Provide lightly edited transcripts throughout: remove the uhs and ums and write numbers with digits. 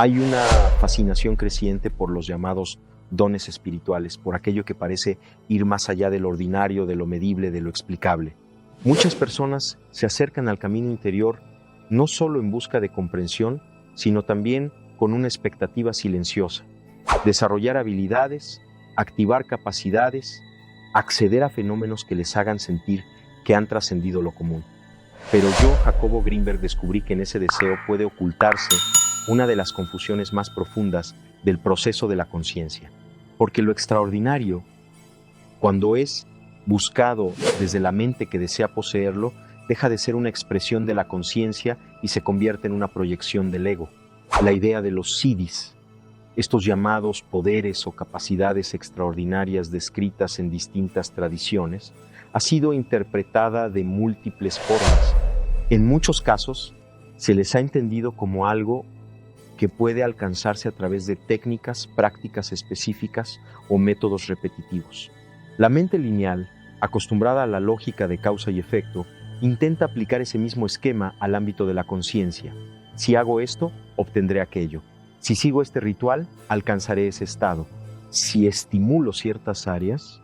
Hay una fascinación creciente por los llamados dones espirituales, por aquello que parece ir más allá del ordinario, de lo medible, de lo explicable. Muchas personas se acercan al camino interior no solo en busca de comprensión, sino también con una expectativa silenciosa. Desarrollar habilidades, activar capacidades, acceder a fenómenos que les hagan sentir que han trascendido lo común. Pero yo, Jacobo Grinberg, descubrí que en ese deseo puede ocultarse una de las confusiones más profundas del proceso de la conciencia. Porque lo extraordinario, cuando es buscado desde la mente que desea poseerlo, deja de ser una expresión de la conciencia y se convierte en una proyección del ego. La idea de los siddhis, estos llamados poderes o capacidades extraordinarias descritas en distintas tradiciones, ha sido interpretada de múltiples formas. En muchos casos, se les ha entendido como algo que puede alcanzarse a través de técnicas, prácticas específicas o métodos repetitivos. La mente lineal, acostumbrada a la lógica de causa y efecto, intenta aplicar ese mismo esquema al ámbito de la conciencia. Si hago esto, obtendré aquello. Si sigo este ritual, alcanzaré ese estado. Si estimulo ciertas áreas,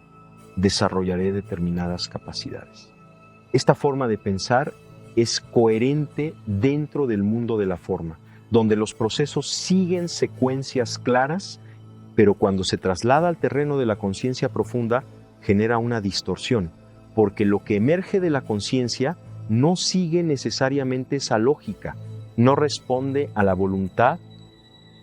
desarrollaré determinadas capacidades. Esta forma de pensar es coherente dentro del mundo de la forma, donde los procesos siguen secuencias claras, pero cuando se traslada al terreno de la conciencia profunda, genera una distorsión, porque lo que emerge de la conciencia no sigue necesariamente esa lógica, no responde a la voluntad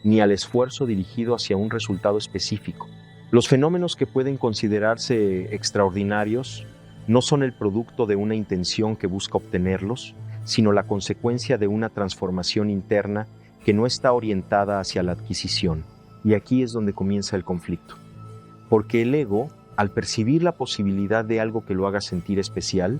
ni al esfuerzo dirigido hacia un resultado específico. Los fenómenos que pueden considerarse extraordinarios no son el producto de una intención que busca obtenerlos, sino la consecuencia de una transformación interna que no está orientada hacia la adquisición. Y aquí es donde comienza el conflicto. Porque el ego, al percibir la posibilidad de algo que lo haga sentir especial,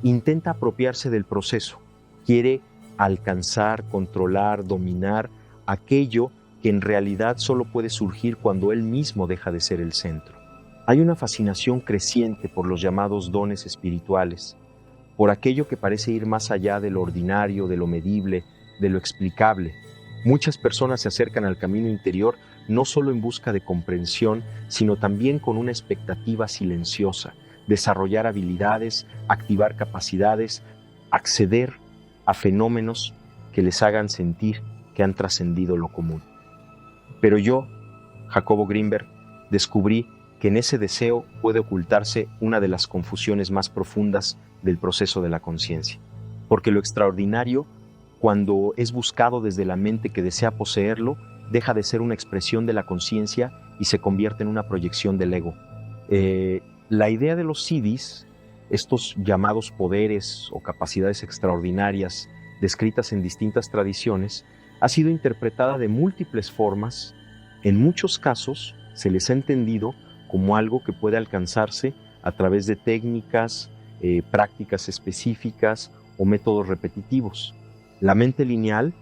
intenta apropiarse del proceso. Quiere alcanzar, controlar, dominar aquello que en realidad solo puede surgir cuando él mismo deja de ser el centro. Hay una fascinación creciente por los llamados dones espirituales, por aquello que parece ir más allá de lo ordinario, de lo medible, de lo explicable. Muchas personas se acercan al camino interior no solo en busca de comprensión, sino también con una expectativa silenciosa, desarrollar habilidades, activar capacidades, acceder a fenómenos que les hagan sentir que han trascendido lo común. Pero yo, Jacobo Grinberg, descubrí que en ese deseo puede ocultarse una de las confusiones más profundas del proceso de la conciencia. Porque lo extraordinario, cuando es buscado desde la mente que desea poseerlo, deja de ser una expresión de la conciencia y se convierte en una proyección del ego. La idea de los siddhis, estos llamados poderes o capacidades extraordinarias descritas en distintas tradiciones, ha sido interpretada de múltiples formas. En muchos casos se les ha entendido como algo que puede alcanzarse a través de técnicas, prácticas específicas o métodos repetitivos. La mente lineal,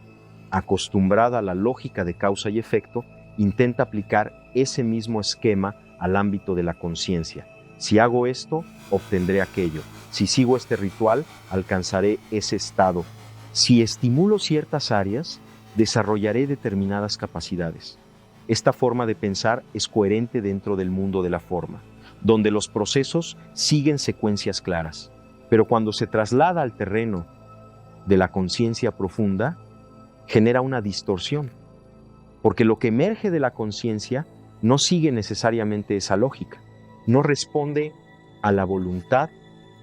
acostumbrada a la lógica de causa y efecto, intenta aplicar ese mismo esquema al ámbito de la conciencia. Si hago esto, obtendré aquello. Si sigo este ritual, alcanzaré ese estado. Si estimulo ciertas áreas, desarrollaré determinadas capacidades. Esta forma de pensar es coherente dentro del mundo de la forma, donde los procesos siguen secuencias claras. Pero cuando se traslada al terreno de la conciencia profunda, genera una distorsión, porque lo que emerge de la conciencia no sigue necesariamente esa lógica, no responde a la voluntad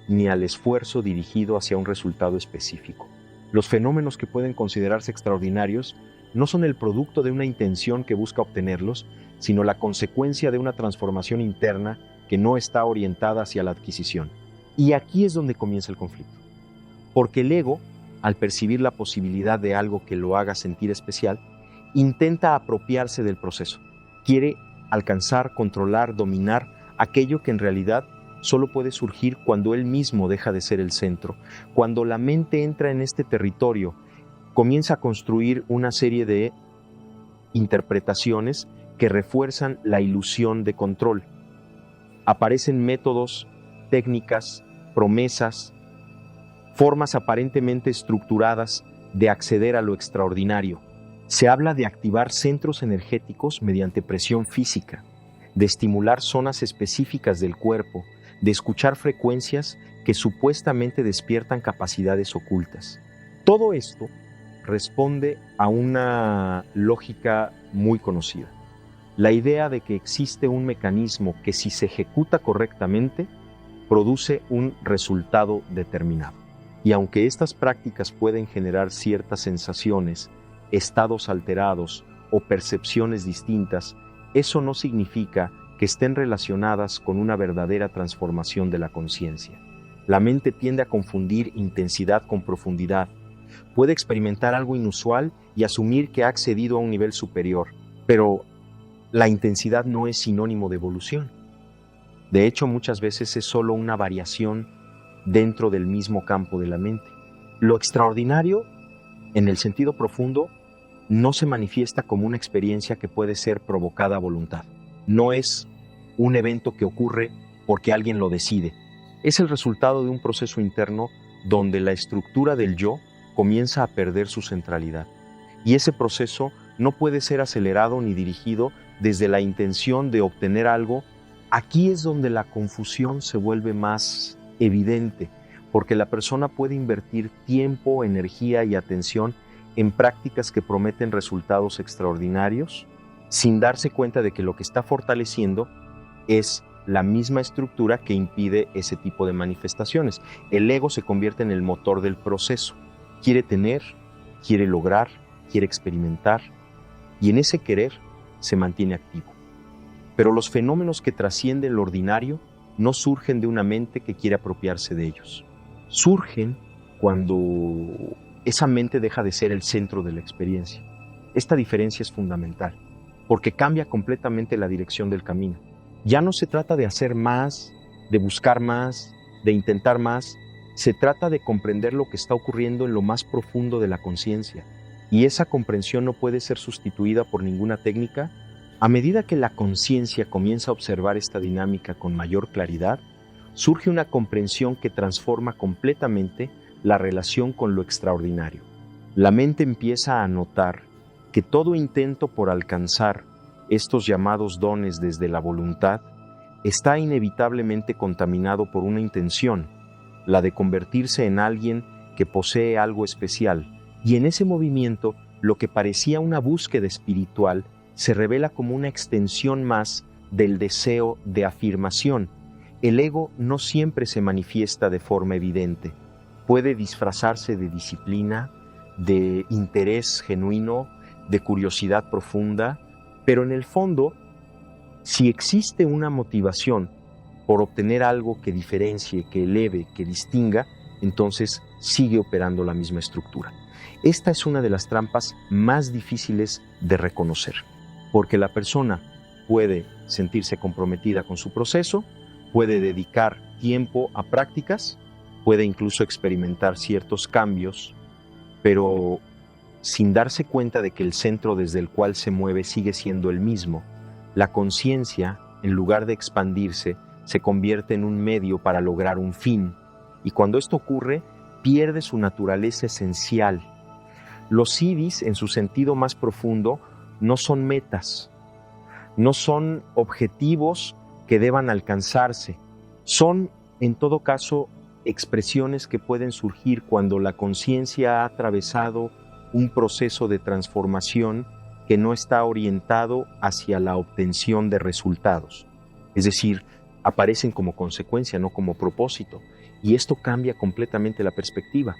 ni al esfuerzo dirigido hacia un resultado específico. Los fenómenos que pueden considerarse extraordinarios no son el producto de una intención que busca obtenerlos, sino la consecuencia de una transformación interna que no está orientada hacia la adquisición. Y aquí es donde comienza el conflicto. Porque el ego, al percibir la posibilidad de algo que lo haga sentir especial, intenta apropiarse del proceso. Quiere alcanzar, controlar, dominar aquello que en realidad solo puede surgir cuando él mismo deja de ser el centro. Cuando la mente entra en este territorio, comienza a construir una serie de interpretaciones que refuerzan la ilusión de control. Aparecen métodos, técnicas, promesas, formas aparentemente estructuradas de acceder a lo extraordinario. Se habla de activar centros energéticos mediante presión física, de estimular zonas específicas del cuerpo, de escuchar frecuencias que supuestamente despiertan capacidades ocultas. Todo esto responde a una lógica muy conocida. La idea de que existe un mecanismo que, si se ejecuta correctamente, produce un resultado determinado. Y aunque estas prácticas pueden generar ciertas sensaciones, estados alterados o percepciones distintas, eso no significa que estén relacionadas con una verdadera transformación de la conciencia. La mente tiende a confundir intensidad con profundidad. Puede experimentar algo inusual y asumir que ha accedido a un nivel superior, pero la intensidad no es sinónimo de evolución. De hecho, muchas veces es solo una variación dentro del mismo campo de la mente. Lo extraordinario, en el sentido profundo, no se manifiesta como una experiencia que puede ser provocada a voluntad. No es un evento que ocurre porque alguien lo decide. Es el resultado de un proceso interno donde la estructura del yo comienza a perder su centralidad. Y ese proceso no puede ser acelerado ni dirigido desde la intención de obtener algo. Aquí es donde la confusión se vuelve más evidente, porque la persona puede invertir tiempo, energía y atención en prácticas que prometen resultados extraordinarios, sin darse cuenta de que lo que está fortaleciendo es la misma estructura que impide ese tipo de manifestaciones. El ego se convierte en el motor del proceso. Quiere tener, quiere lograr, quiere experimentar, y en ese querer se mantiene activo. Pero los fenómenos que trascienden lo ordinario no surgen de una mente que quiere apropiarse de ellos. Surgen cuando esa mente deja de ser el centro de la experiencia. Esta diferencia es fundamental, porque cambia completamente la dirección del camino. Ya no se trata de hacer más, de buscar más, de intentar más. Se trata de comprender lo que está ocurriendo en lo más profundo de la conciencia. Y esa comprensión no puede ser sustituida por ninguna técnica. A medida que la conciencia comienza a observar esta dinámica con mayor claridad, surge una comprensión que transforma completamente la relación con lo extraordinario. La mente empieza a notar que todo intento por alcanzar estos llamados dones desde la voluntad está inevitablemente contaminado por una intención, la de convertirse en alguien que posee algo especial, y en ese movimiento lo que parecía una búsqueda espiritual se revela como una extensión más del deseo de afirmación. El ego no siempre se manifiesta de forma evidente. Puede disfrazarse de disciplina, de interés genuino, de curiosidad profunda, pero en el fondo, si existe una motivación por obtener algo que diferencie, que eleve, que distinga, entonces sigue operando la misma estructura. Esta es una de las trampas más difíciles de reconocer, porque la persona puede sentirse comprometida con su proceso, puede dedicar tiempo a prácticas, puede incluso experimentar ciertos cambios, pero sin darse cuenta de que el centro desde el cual se mueve sigue siendo el mismo. La conciencia, en lugar de expandirse, se convierte en un medio para lograr un fin, y cuando esto ocurre, pierde su naturaleza esencial. Los siddhis, en su sentido más profundo, no son metas, no son objetivos que deban alcanzarse, son, en todo caso, expresiones que pueden surgir cuando la conciencia ha atravesado un proceso de transformación que no está orientado hacia la obtención de resultados. Es decir, aparecen como consecuencia, no como propósito. Y esto cambia completamente la perspectiva,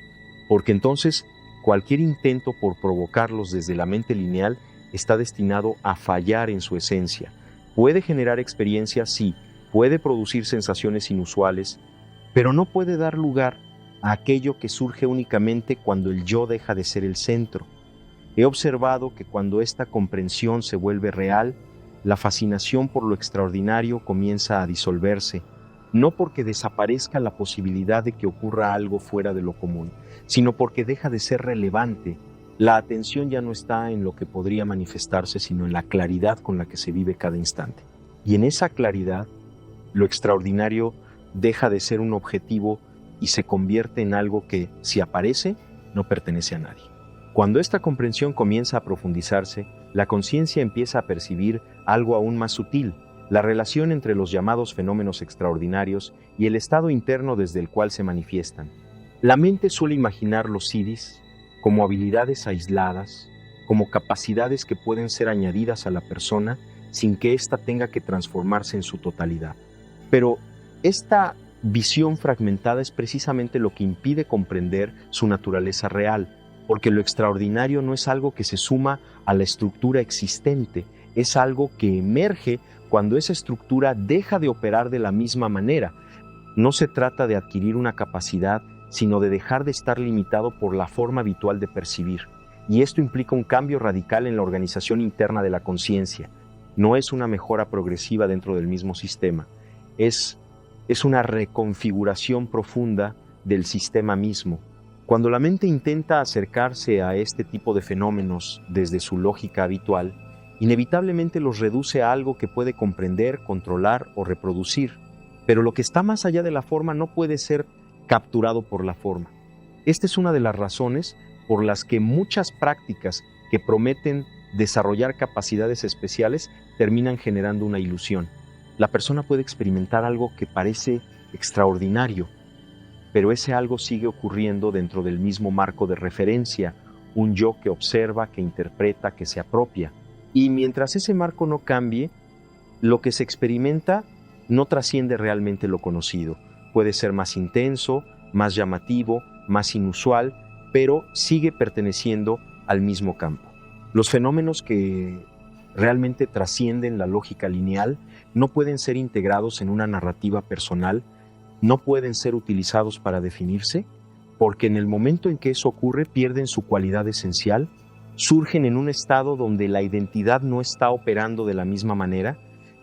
porque entonces cualquier intento por provocarlos desde la mente lineal está destinado a fallar en su esencia. Puede generar experiencias, sí, puede producir sensaciones inusuales, pero no puede dar lugar a aquello que surge únicamente cuando el yo deja de ser el centro. He observado que cuando esta comprensión se vuelve real, la fascinación por lo extraordinario comienza a disolverse, no porque desaparezca la posibilidad de que ocurra algo fuera de lo común, sino porque deja de ser relevante. La atención ya no está en lo que podría manifestarse, sino en la claridad con la que se vive cada instante. Y en esa claridad, lo extraordinario deja de ser un objetivo y se convierte en algo que, si aparece, no pertenece a nadie. Cuando esta comprensión comienza a profundizarse, la conciencia empieza a percibir algo aún más sutil, la relación entre los llamados fenómenos extraordinarios y el estado interno desde el cual se manifiestan. La mente suele imaginar los siddhis como habilidades aisladas, como capacidades que pueden ser añadidas a la persona sin que ésta tenga que transformarse en su totalidad. Pero esta visión fragmentada es precisamente lo que impide comprender su naturaleza real, porque lo extraordinario no es algo que se suma a la estructura existente, es algo que emerge cuando esa estructura deja de operar de la misma manera. No se trata de adquirir una capacidad, sino de dejar de estar limitado por la forma habitual de percibir. Y esto implica un cambio radical en la organización interna de la conciencia. No es una mejora progresiva dentro del mismo sistema, es una reconfiguración profunda del sistema mismo. Cuando la mente intenta acercarse a este tipo de fenómenos desde su lógica habitual, inevitablemente los reduce a algo que puede comprender, controlar o reproducir. Pero lo que está más allá de la forma no puede ser capturado por la forma. Esta es una de las razones por las que muchas prácticas que prometen desarrollar capacidades especiales terminan generando una ilusión. La persona puede experimentar algo que parece extraordinario, pero ese algo sigue ocurriendo dentro del mismo marco de referencia, un yo que observa, que interpreta, que se apropia. Y mientras ese marco no cambie, lo que se experimenta no trasciende realmente lo conocido. Puede ser más intenso, más llamativo, más inusual, pero sigue perteneciendo al mismo campo. Los fenómenos que realmente trascienden la lógica lineal no pueden ser integrados en una narrativa personal, no pueden ser utilizados para definirse, porque en el momento en que eso ocurre pierden su cualidad esencial, surgen en un estado donde la identidad no está operando de la misma manera,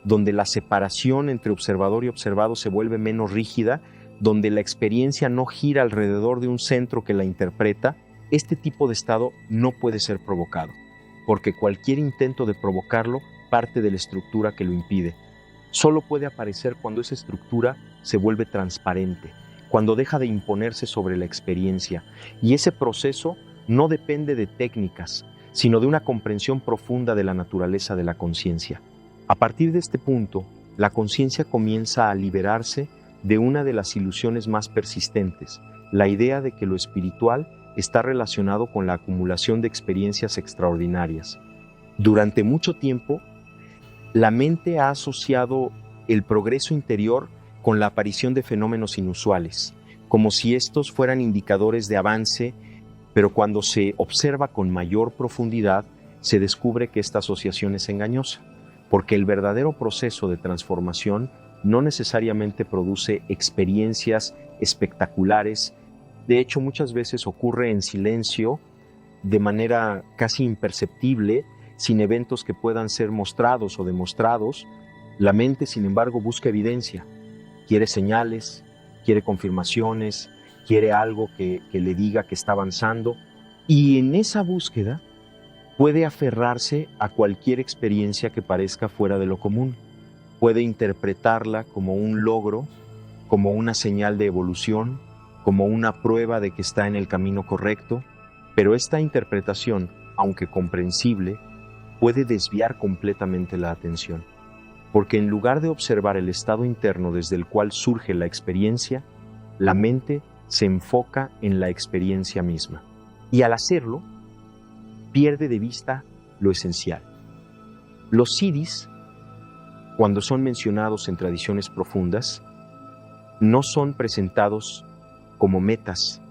donde la separación entre observador y observado se vuelve menos rígida, donde la experiencia no gira alrededor de un centro que la interpreta. Este tipo de estado no puede ser provocado, porque cualquier intento de provocarlo parte de la estructura que lo impide. Solo puede aparecer cuando esa estructura se vuelve transparente, cuando deja de imponerse sobre la experiencia. Y ese proceso no depende de técnicas, sino de una comprensión profunda de la naturaleza de la conciencia. A partir de este punto, la conciencia comienza a liberarse de una de las ilusiones más persistentes, la idea de que lo espiritual está relacionado con la acumulación de experiencias extraordinarias. Durante mucho tiempo, la mente ha asociado el progreso interior con la aparición de fenómenos inusuales, como si estos fueran indicadores de avance, pero cuando se observa con mayor profundidad, se descubre que esta asociación es engañosa, porque el verdadero proceso de transformación no necesariamente produce experiencias espectaculares. De hecho, muchas veces ocurre en silencio, de manera casi imperceptible, sin eventos que puedan ser mostrados o demostrados. La mente, sin embargo, busca evidencia, quiere señales, quiere confirmaciones, quiere algo que le diga que está avanzando, y en esa búsqueda puede aferrarse a cualquier experiencia que parezca fuera de lo común. Puede interpretarla como un logro, como una señal de evolución, como una prueba de que está en el camino correcto, pero esta interpretación, aunque comprensible, puede desviar completamente la atención, porque en lugar de observar el estado interno desde el cual surge la experiencia, la mente se enfoca en la experiencia misma. Y al hacerlo, pierde de vista lo esencial. Los siddhis, cuando son mencionados en tradiciones profundas, no son presentados como metas,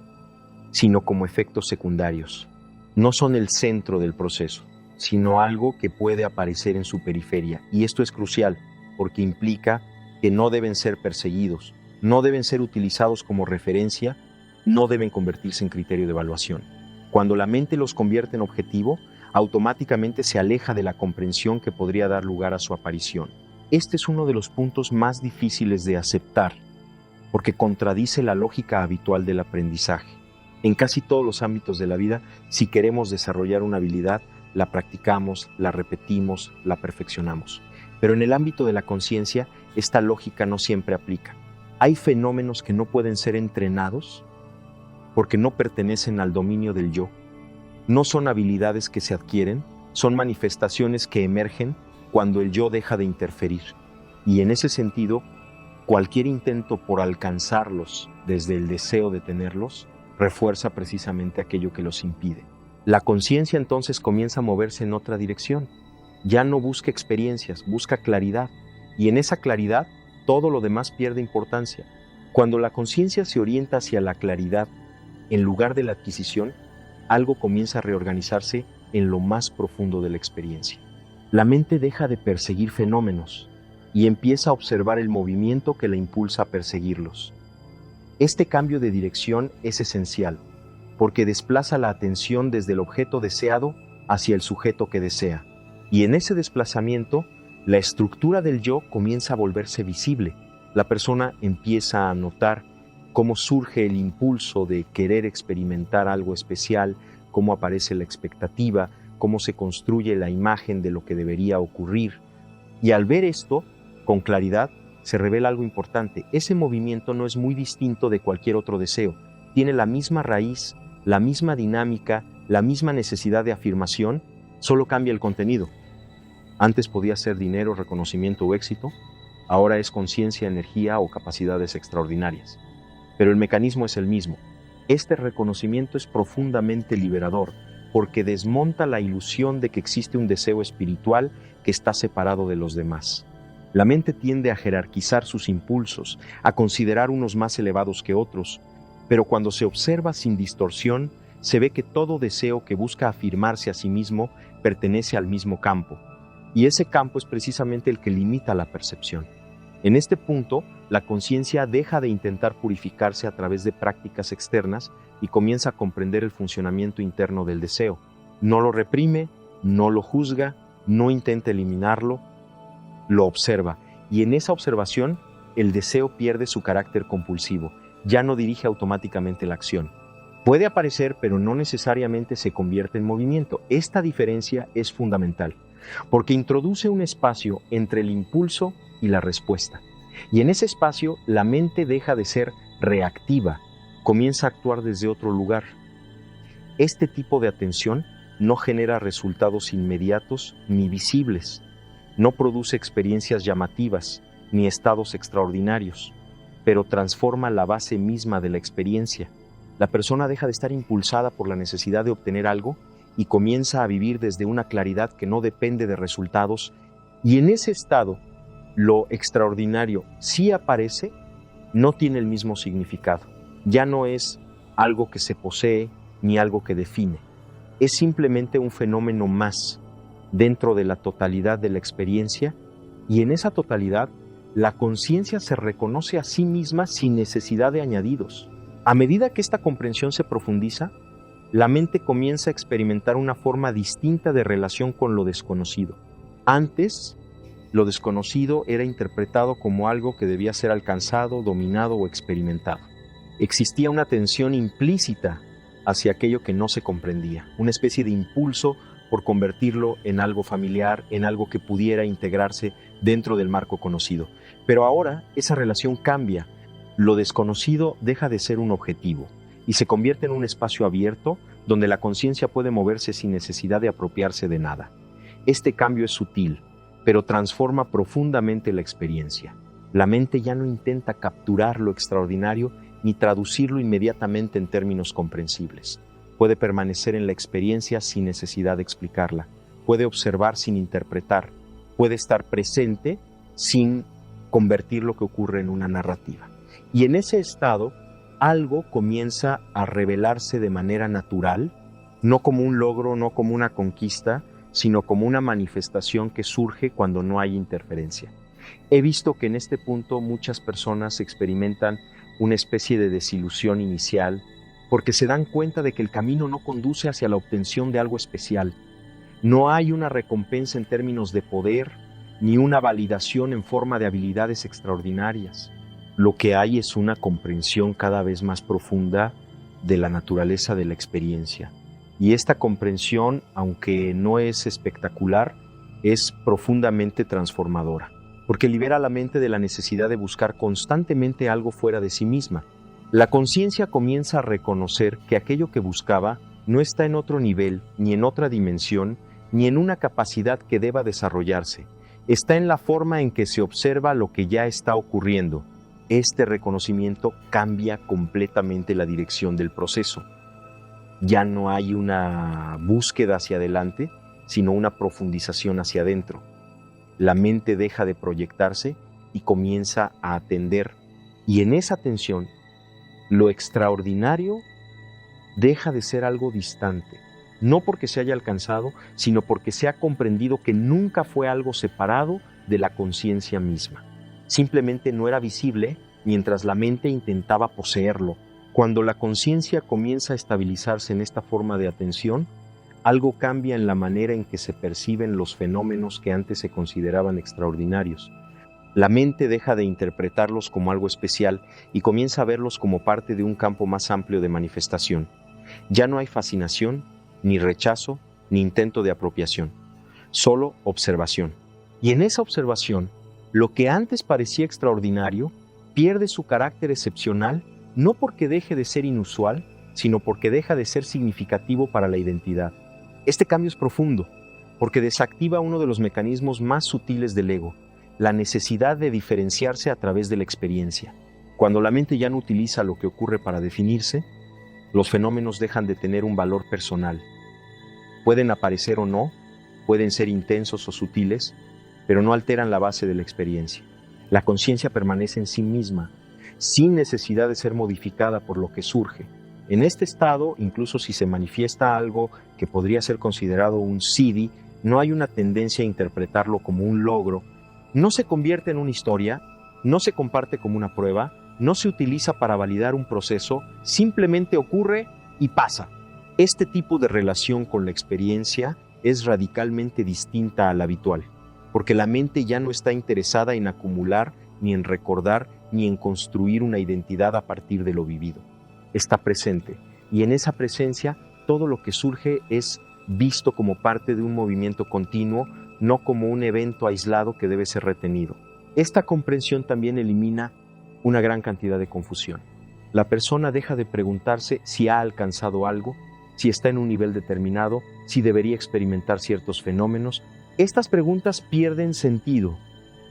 sino como efectos secundarios. No son el centro del proceso, sino algo que puede aparecer en su periferia. Y esto es crucial, porque implica que no deben ser perseguidos, no deben ser utilizados como referencia, no deben convertirse en criterio de evaluación. Cuando la mente los convierte en objetivo, automáticamente se aleja de la comprensión que podría dar lugar a su aparición. Este es uno de los puntos más difíciles de aceptar, porque contradice la lógica habitual del aprendizaje. En casi todos los ámbitos de la vida, si queremos desarrollar una habilidad, la practicamos, la repetimos, la perfeccionamos. Pero en el ámbito de la conciencia, esta lógica no siempre aplica. Hay fenómenos que no pueden ser entrenados porque no pertenecen al dominio del yo. No son habilidades que se adquieren, son manifestaciones que emergen cuando el yo deja de interferir. Y en ese sentido, cualquier intento por alcanzarlos desde el deseo de tenerlos refuerza precisamente aquello que los impide. La conciencia entonces comienza a moverse en otra dirección. Ya no busca experiencias, busca claridad. Y en esa claridad, todo lo demás pierde importancia. Cuando la conciencia se orienta hacia la claridad, en lugar de la adquisición, algo comienza a reorganizarse en lo más profundo de la experiencia. La mente deja de perseguir fenómenos y empieza a observar el movimiento que la impulsa a perseguirlos. Este cambio de dirección es esencial, porque desplaza la atención desde el objeto deseado hacia el sujeto que desea. Y en ese desplazamiento, la estructura del yo comienza a volverse visible. La persona empieza a notar cómo surge el impulso de querer experimentar algo especial, cómo aparece la expectativa, cómo se construye la imagen de lo que debería ocurrir. Y al ver esto, con claridad, se revela algo importante. Ese movimiento no es muy distinto de cualquier otro deseo. Tiene la misma raíz, la misma dinámica, la misma necesidad de afirmación, solo cambia el contenido. Antes podía ser dinero, reconocimiento o éxito, ahora es conciencia, energía o capacidades extraordinarias. Pero el mecanismo es el mismo. Este reconocimiento es profundamente liberador, porque desmonta la ilusión de que existe un deseo espiritual que está separado de los demás. La mente tiende a jerarquizar sus impulsos, a considerar unos más elevados que otros, pero cuando se observa sin distorsión, se ve que todo deseo que busca afirmarse a sí mismo pertenece al mismo campo, y ese campo es precisamente el que limita la percepción. En este punto, la conciencia deja de intentar purificarse a través de prácticas externas y comienza a comprender el funcionamiento interno del deseo. No lo reprime, no lo juzga, no intenta eliminarlo, lo observa, y en esa observación el deseo pierde su carácter compulsivo, ya no dirige automáticamente la acción. Puede aparecer, pero no necesariamente se convierte en movimiento. Esta diferencia es fundamental, porque introduce un espacio entre el impulso y la respuesta. Y en ese espacio la mente deja de ser reactiva, comienza a actuar desde otro lugar. Este tipo de atención no genera resultados inmediatos ni visibles, no produce experiencias llamativas ni estados extraordinarios, pero transforma la base misma de la experiencia. La persona deja de estar impulsada por la necesidad de obtener algo y comienza a vivir desde una claridad que no depende de resultados, y en ese estado, lo extraordinario sí aparece, no tiene el mismo significado. Ya no es algo que se posee ni algo que define. Es simplemente un fenómeno más dentro de la totalidad de la experiencia, y en esa totalidad la conciencia se reconoce a sí misma sin necesidad de añadidos. A medida que esta comprensión se profundiza, la mente comienza a experimentar una forma distinta de relación con lo desconocido. Antes, lo desconocido era interpretado como algo que debía ser alcanzado, dominado o experimentado. Existía una tensión implícita hacia aquello que no se comprendía, una especie de impulso por convertirlo en algo familiar, en algo que pudiera integrarse dentro del marco conocido. Pero ahora esa relación cambia. Lo desconocido deja de ser un objetivo y se convierte en un espacio abierto donde la conciencia puede moverse sin necesidad de apropiarse de nada. Este cambio es sutil, pero transforma profundamente la experiencia. La mente ya no intenta capturar lo extraordinario ni traducirlo inmediatamente en términos comprensibles. Puede permanecer en la experiencia sin necesidad de explicarla. Puede observar sin interpretar. Puede estar presente sin convertir lo que ocurre en una narrativa. Y en ese estado, algo comienza a revelarse de manera natural, no como un logro, no como una conquista, sino como una manifestación que surge cuando no hay interferencia. He visto que en este punto muchas personas experimentan una especie de desilusión inicial, porque se dan cuenta de que el camino no conduce hacia la obtención de algo especial. No hay una recompensa en términos de poder, ni una validación en forma de habilidades extraordinarias. Lo que hay es una comprensión cada vez más profunda de la naturaleza de la experiencia. Y esta comprensión, aunque no es espectacular, es profundamente transformadora, porque libera a la mente de la necesidad de buscar constantemente algo fuera de sí misma. La conciencia comienza a reconocer que aquello que buscaba no está en otro nivel, ni en otra dimensión, ni en una capacidad que deba desarrollarse. Está en la forma en que se observa lo que ya está ocurriendo. Este reconocimiento cambia completamente la dirección del proceso. Ya no hay una búsqueda hacia adelante, sino una profundización hacia adentro. La mente deja de proyectarse y comienza a atender. Y en esa atención, lo extraordinario deja de ser algo distante. No porque se haya alcanzado, sino porque se ha comprendido que nunca fue algo separado de la conciencia misma. Simplemente no era visible mientras la mente intentaba poseerlo. Cuando la conciencia comienza a estabilizarse en esta forma de atención, algo cambia en la manera en que se perciben los fenómenos que antes se consideraban extraordinarios. La mente deja de interpretarlos como algo especial y comienza a verlos como parte de un campo más amplio de manifestación. Ya no hay fascinación, ni rechazo, ni intento de apropiación, solo observación. Y en esa observación, lo que antes parecía extraordinario pierde su carácter excepcional, no porque deje de ser inusual, sino porque deja de ser significativo para la identidad. Este cambio es profundo, porque desactiva uno de los mecanismos más sutiles del ego, la necesidad de diferenciarse a través de la experiencia. Cuando la mente ya no utiliza lo que ocurre para definirse, los fenómenos dejan de tener un valor personal. Pueden aparecer o no, pueden ser intensos o sutiles, pero no alteran la base de la experiencia. La conciencia permanece en sí misma, sin necesidad de ser modificada por lo que surge. En este estado, incluso si se manifiesta algo que podría ser considerado un siddhi, no hay una tendencia a interpretarlo como un logro, no se convierte en una historia, no se comparte como una prueba, no se utiliza para validar un proceso, simplemente ocurre y pasa. Este tipo de relación con la experiencia es radicalmente distinta a la habitual, porque la mente ya no está interesada en acumular, ni en recordar, ni en construir una identidad a partir de lo vivido. Está presente, y en esa presencia todo lo que surge es visto como parte de un movimiento continuo, no como un evento aislado que debe ser retenido. Esta comprensión también elimina una gran cantidad de confusión. La persona deja de preguntarse si ha alcanzado algo, si está en un nivel determinado, si debería experimentar ciertos fenómenos. Estas preguntas pierden sentido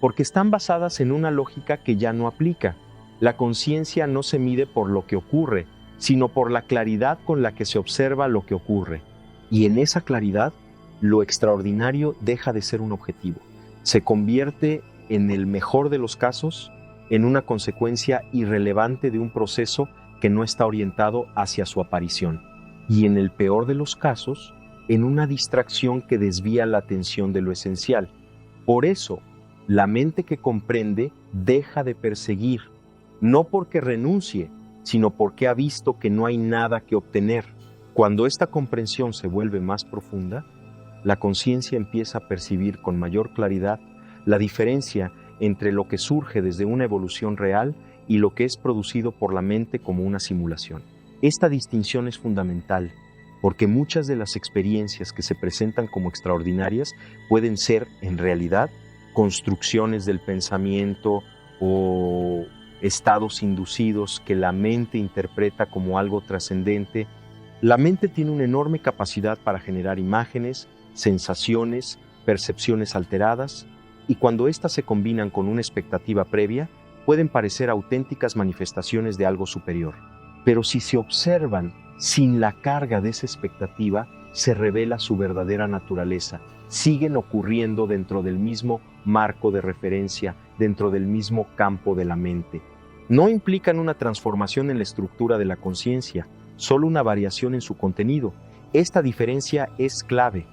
porque están basadas en una lógica que ya no aplica. La conciencia no se mide por lo que ocurre, sino por la claridad con la que se observa lo que ocurre. Y en esa claridad, lo extraordinario deja de ser un objetivo. Se convierte, en el mejor de los casos, en una consecuencia irrelevante de un proceso que no está orientado hacia su aparición. Y en el peor de los casos, en una distracción que desvía la atención de lo esencial. Por eso, la mente que comprende deja de perseguir, no porque renuncie, sino porque ha visto que no hay nada que obtener. Cuando esta comprensión se vuelve más profunda, la conciencia empieza a percibir con mayor claridad la diferencia entre lo que surge desde una evolución real y lo que es producido por la mente como una simulación. Esta distinción es fundamental, porque muchas de las experiencias que se presentan como extraordinarias pueden ser, en realidad, construcciones del pensamiento o estados inducidos que la mente interpreta como algo trascendente. La mente tiene una enorme capacidad para generar imágenes, sensaciones, percepciones alteradas, y cuando éstas se combinan con una expectativa previa, pueden parecer auténticas manifestaciones de algo superior. Pero si se observan sin la carga de esa expectativa, se revela su verdadera naturaleza. Siguen ocurriendo dentro del mismo marco de referencia, dentro del mismo campo de la mente. No implican una transformación en la estructura de la conciencia, solo una variación en su contenido. Esta diferencia es clave,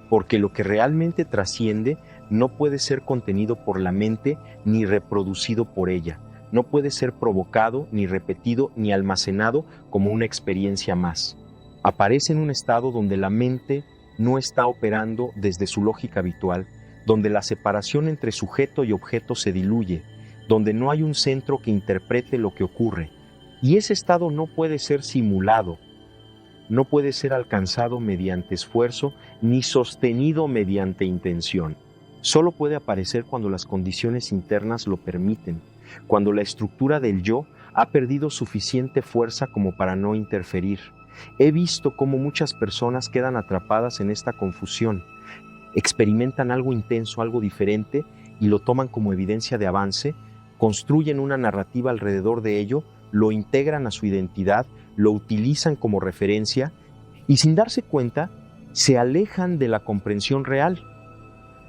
porque lo que realmente trasciende no puede ser contenido por la mente ni reproducido por ella. No puede ser provocado, ni repetido, ni almacenado como una experiencia más. Aparece en un estado donde la mente no está operando desde su lógica habitual, donde la separación entre sujeto y objeto se diluye, donde no hay un centro que interprete lo que ocurre. Y ese estado no puede ser simulado, no puede ser alcanzado mediante esfuerzo, ni sostenido mediante intención. Solo puede aparecer cuando las condiciones internas lo permiten, cuando la estructura del yo ha perdido suficiente fuerza como para no interferir, He visto cómo muchas personas quedan atrapadas en esta confusión, experimentan algo intenso, algo diferente y lo toman como evidencia de avance, construyen una narrativa alrededor de ello, lo integran a su identidad, lo utilizan como referencia y sin darse cuenta se alejan de la comprensión real,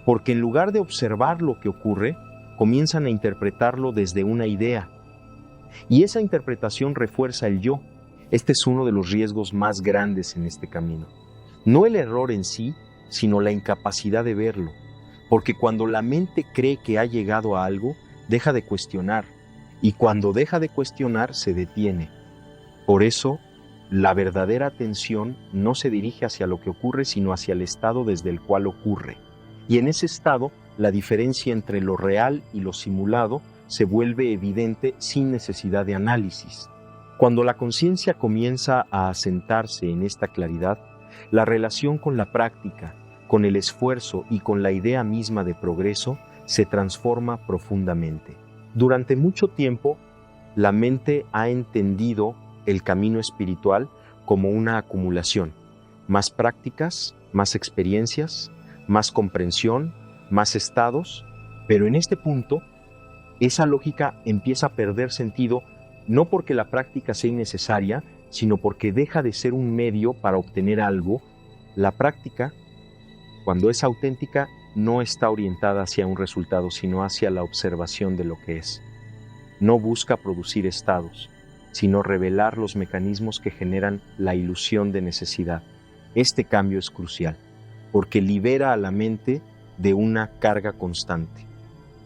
porque en lugar de observar lo que ocurre, comienzan a interpretarlo desde una idea. Y esa interpretación refuerza el yo. Este es uno de los riesgos más grandes en este camino. No el error en sí, sino la incapacidad de verlo. Porque cuando la mente cree que ha llegado a algo, deja de cuestionar. Y cuando deja de cuestionar, se detiene. Por eso, la verdadera atención no se dirige hacia lo que ocurre, sino hacia el estado desde el cual ocurre. Y en ese estado, la diferencia entre lo real y lo simulado se vuelve evidente sin necesidad de análisis. Cuando la conciencia comienza a asentarse en esta claridad, la relación con la práctica, con el esfuerzo y con la idea misma de progreso se transforma profundamente. Durante mucho tiempo, la mente ha entendido el camino espiritual como una acumulación. Más prácticas, más experiencias, más comprensión, más estados, pero en este punto, esa lógica empieza a perder sentido no porque la práctica sea innecesaria, sino porque deja de ser un medio para obtener algo. La práctica, cuando es auténtica, no está orientada hacia un resultado, sino hacia la observación de lo que es. No busca producir estados, sino revelar los mecanismos que generan la ilusión de necesidad. Este cambio es crucial, porque libera a la mente de una carga constante,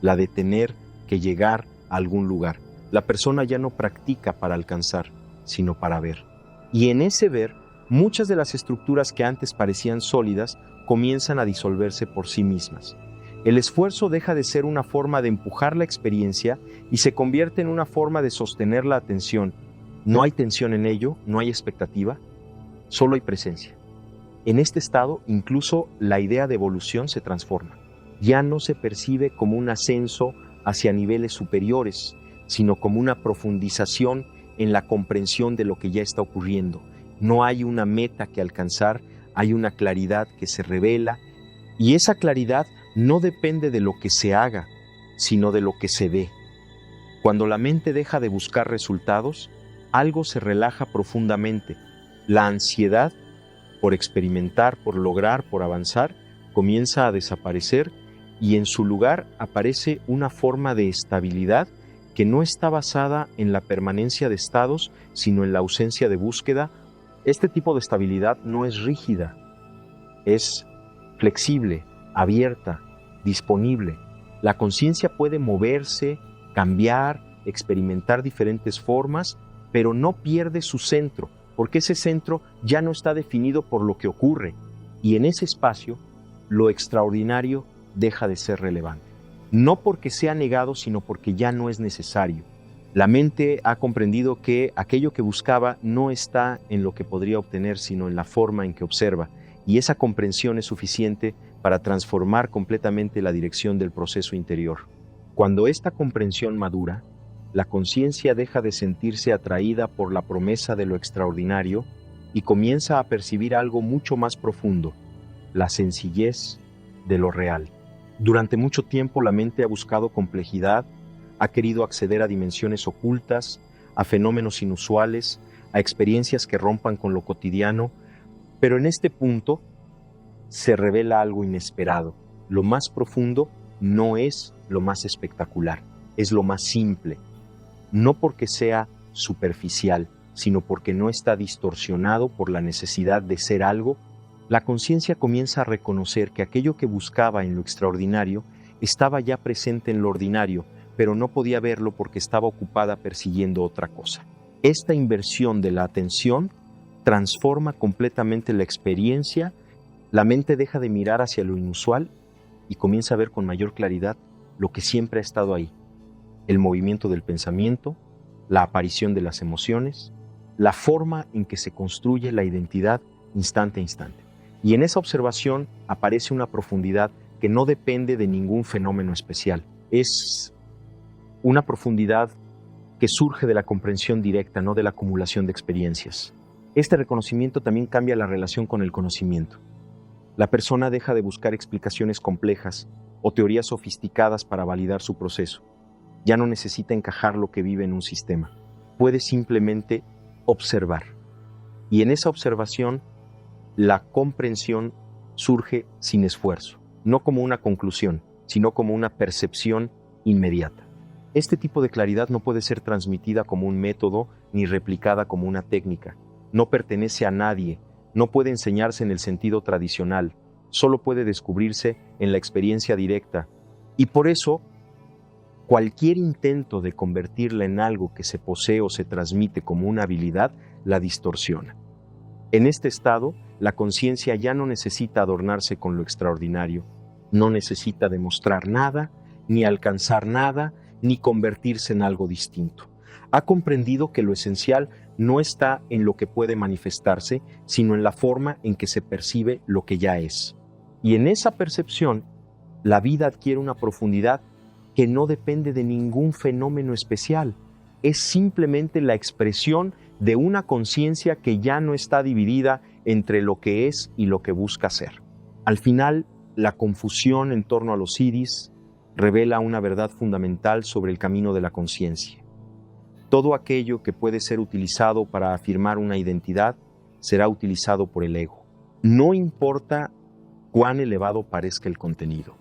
la de tener que llegar a algún lugar. La persona ya no practica para alcanzar, sino para ver. Y en ese ver, muchas de las estructuras que antes parecían sólidas comienzan a disolverse por sí mismas. El esfuerzo deja de ser una forma de empujar la experiencia y se convierte en una forma de sostener la atención. No hay tensión en ello, no hay expectativa, solo hay presencia. En este estado, incluso la idea de evolución se transforma. Ya no se percibe como un ascenso hacia niveles superiores, sino como una profundización en la comprensión de lo que ya está ocurriendo. No hay una meta que alcanzar, hay una claridad que se revela, y esa claridad no depende de lo que se haga, sino de lo que se ve. Cuando la mente deja de buscar resultados, algo se relaja profundamente. La ansiedad por experimentar, por lograr, por avanzar, comienza a desaparecer y en su lugar aparece una forma de estabilidad que no está basada en la permanencia de estados, sino en la ausencia de búsqueda. Este tipo de estabilidad no es rígida, es flexible, abierta, disponible. La conciencia puede moverse, cambiar, experimentar diferentes formas, pero no pierde su centro, porque ese centro ya no está definido por lo que ocurre, y en ese espacio, lo extraordinario deja de ser relevante. No porque sea negado, sino porque ya no es necesario. La mente ha comprendido que aquello que buscaba no está en lo que podría obtener, sino en la forma en que observa, y esa comprensión es suficiente para transformar completamente la dirección del proceso interior. Cuando esta comprensión madura, la conciencia deja de sentirse atraída por la promesa de lo extraordinario y comienza a percibir algo mucho más profundo, la sencillez de lo real. Durante mucho tiempo la mente ha buscado complejidad, ha querido acceder a dimensiones ocultas, a fenómenos inusuales, a experiencias que rompan con lo cotidiano, pero en este punto se revela algo inesperado. Lo más profundo no es lo más espectacular, es lo más simple. No porque sea superficial, sino porque no está distorsionado por la necesidad de ser algo. La conciencia comienza a reconocer que aquello que buscaba en lo extraordinario estaba ya presente en lo ordinario, pero no podía verlo porque estaba ocupada persiguiendo otra cosa. Esta inversión de la atención transforma completamente la experiencia. La mente deja de mirar hacia lo inusual y comienza a ver con mayor claridad lo que siempre ha estado ahí: el movimiento del pensamiento, la aparición de las emociones, la forma en que se construye la identidad instante a instante. Y en esa observación aparece una profundidad que no depende de ningún fenómeno especial. Es una profundidad que surge de la comprensión directa, no de la acumulación de experiencias. Este reconocimiento también cambia la relación con el conocimiento. La persona deja de buscar explicaciones complejas o teorías sofisticadas para validar su proceso. Ya no necesita encajar lo que vive en un sistema. Puede simplemente observar. Y en esa observación, la comprensión surge sin esfuerzo, no como una conclusión, sino como una percepción inmediata. Este tipo de claridad no puede ser transmitida como un método ni replicada como una técnica. No pertenece a nadie, no puede enseñarse en el sentido tradicional, solo puede descubrirse en la experiencia directa. Y por eso, cualquier intento de convertirla en algo que se posee o se transmite como una habilidad, la distorsiona. En este estado, la conciencia ya no necesita adornarse con lo extraordinario, no necesita demostrar nada, ni alcanzar nada, ni convertirse en algo distinto. Ha comprendido que lo esencial no está en lo que puede manifestarse, sino en la forma en que se percibe lo que ya es. Y en esa percepción, la vida adquiere una profundidad que no depende de ningún fenómeno especial. Es simplemente la expresión de una conciencia que ya no está dividida entre lo que es y lo que busca ser. Al final, la confusión en torno a los siddhis revela una verdad fundamental sobre el camino de la conciencia. Todo aquello que puede ser utilizado para afirmar una identidad será utilizado por el ego. No importa cuán elevado parezca el contenido.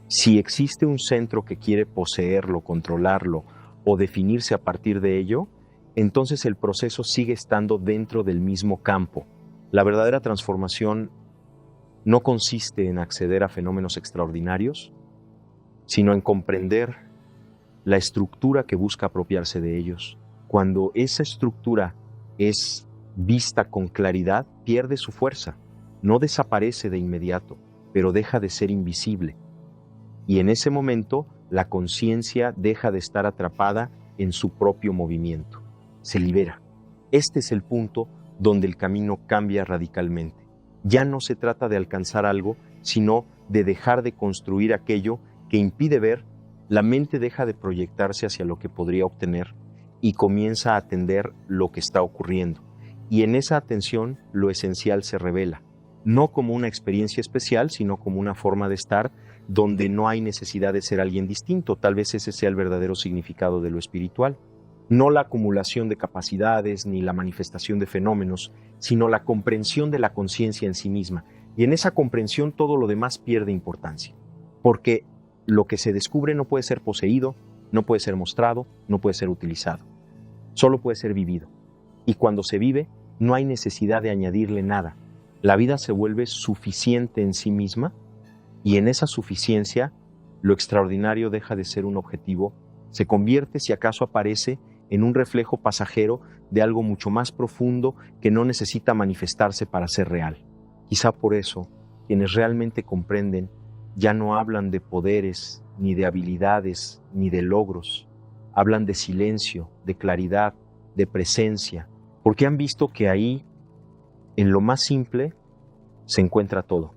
Si existe un centro que quiere poseerlo, controlarlo o definirse a partir de ello, entonces el proceso sigue estando dentro del mismo campo. La verdadera transformación no consiste en acceder a fenómenos extraordinarios, sino en comprender la estructura que busca apropiarse de ellos. Cuando esa estructura es vista con claridad, pierde su fuerza. No desaparece de inmediato, pero deja de ser invisible. Y en ese momento, la conciencia deja de estar atrapada en su propio movimiento. Se libera. Este es el punto donde el camino cambia radicalmente. Ya no se trata de alcanzar algo, sino de dejar de construir aquello que impide ver. La mente deja de proyectarse hacia lo que podría obtener y comienza a atender lo que está ocurriendo. Y en esa atención, lo esencial se revela, no como una experiencia especial, sino como una forma de estar donde no hay necesidad de ser alguien distinto. Tal vez ese sea el verdadero significado de lo espiritual. No la acumulación de capacidades ni la manifestación de fenómenos, sino la comprensión de la conciencia en sí misma. Y en esa comprensión todo lo demás pierde importancia. Porque lo que se descubre no puede ser poseído, no puede ser mostrado, no puede ser utilizado. Solo puede ser vivido. Y cuando se vive, no hay necesidad de añadirle nada. La vida se vuelve suficiente en sí misma y en esa suficiencia, lo extraordinario deja de ser un objetivo, se convierte, si acaso aparece, en un reflejo pasajero de algo mucho más profundo que no necesita manifestarse para ser real. Quizá por eso, quienes realmente comprenden ya no hablan de poderes, ni de habilidades, ni de logros. Hablan de silencio, de claridad, de presencia, porque han visto que ahí, en lo más simple, se encuentra todo.